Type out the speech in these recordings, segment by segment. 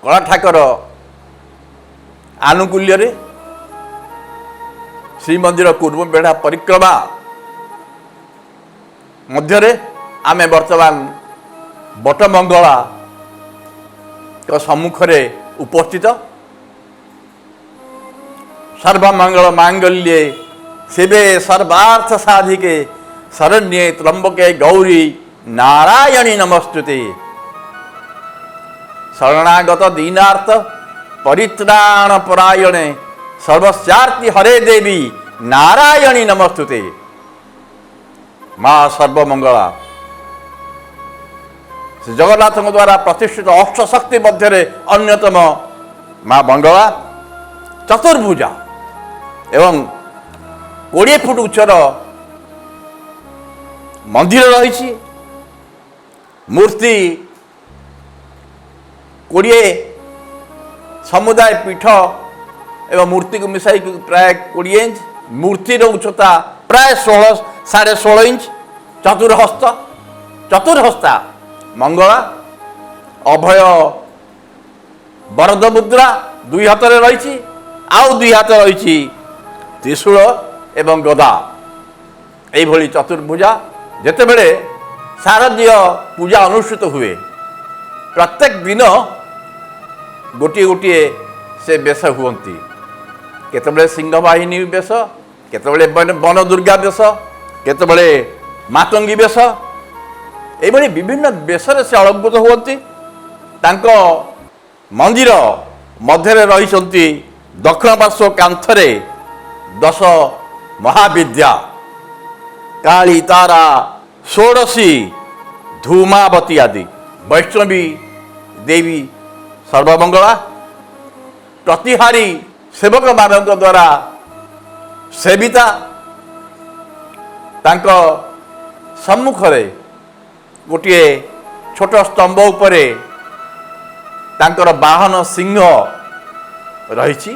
कला ठाकर आनुकूल्य श्रीमंदिर पूर्व बेढ़ा परिक्रमा मध्य आमे वर्तमान बटमंगला सम्मुख उपस्थित सर्वमंगल मांगल्ये शिवे सर्वार्थ साधिके शरण्ये त्र्यंबके गौरी नारायणी नमस्तुते शरणागत दीनार्थ परित्राण परायणे सर्वस्यार्ति हरे देवी नारायणी नमस्तुते। माँ सर्वमंगला श्री जगन्नाथ द्वारा प्रतिष्ठित अष्टशक्ति मध्य अन्यतम माँ मंगला चतुर्भुजा एवं 20 फुट उच्चर मंदिर रही मूर्ति 20 समुदाय पीठ एवं मूर्ति को मिसाई प्राय 20 इंच मूर्तिर उच्चता प्राय 16.5 इंच चतुर्हस्ता मंगला अभय वरद मुद्रा 2 हाथ रही आउ 2 हाथ रही त्रिशूल एवं गदा यही चतुर्भुजा जिते बड़े शारदीय पूजा अनुष्ठित हुए प्रत्येक दिन गोटे गोटे से बेश हुंती केतबेले सिंह बाहिनी बेश केतबेले वन दुर्गा बेश केतबेले मातंगी बेश यही विभिन्न बेश से अलंकृत हुंती तांको मंदिर मध्य रही दक्षिण पार्श्व कांथरे 10 महाविद्या काली तारा षोडशी धूमावती आदि वैष्णवी देवी सर्वमंगला प्रतिहारी सेवक मानक द्वारा सेविता तांको सम्मुखरे गोटे छोट स्तंभ उपरे तांकर वाहन सिंह रही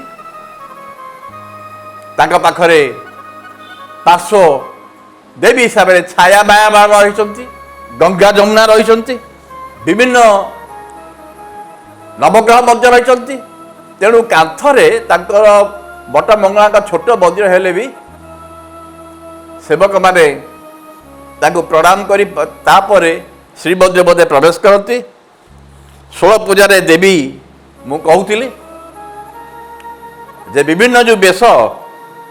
तांका पाखरे पार्श्व देवी हिसाब से छाया माया रही गंगा जमुना रही विभिन्न नवग्रह मध्य रही तेणु कांथरे तांकर बटमंगला छोट मंदिर हेले भी सेवक माने तांको प्रणाम करी तापरे श्रीमंदिर मध्य प्रवेश करती 16 पूजा देवी मु कहूली जे विभिन्न जो बेश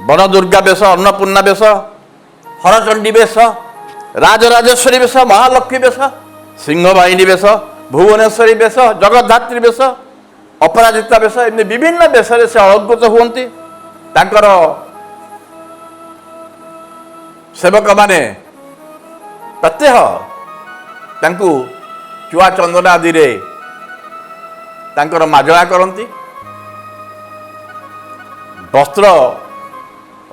वन दुर्गा बेश अन्नपूर्णा बेश हरचंडी बेश राजराजेश्वरी बेश महालक्ष्मी बेश सिंह बाहिनी बेश भुवनेश्वरी बेश जगद्धात्री बेश अपराजिता बेश एमती विभिन्न बेश से अलंकृत हुंती तांकर सेवक माने प्रत्यह तांकु चुआ चंदन आदि रे तांकर माजळा करती वस्त्र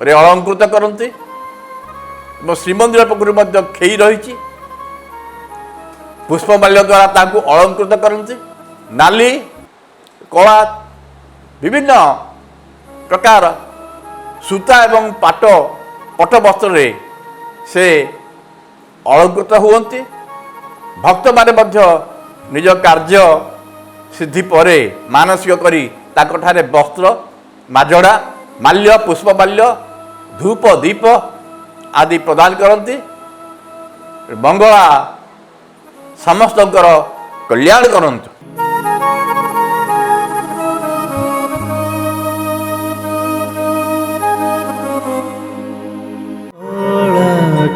रे अलंकृत करती श्रीमंदिर पक्षर खेई रही पुष्पमाल्य द्वारा तांकु अलंकृत करती नाली कला विभिन्न प्रकार सूता एवं पट वस्त्र से अलंकृत हुंती भक्त माने मध्य निज कार्य सिद्धि परे मानसिक करी ताकठारे वस्त्र माजड़ा माल्य पुष्पमाल्य धूप दीप आदि प्रदान करती मंगला समस्त कल्याण करंतु।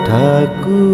ठाकुर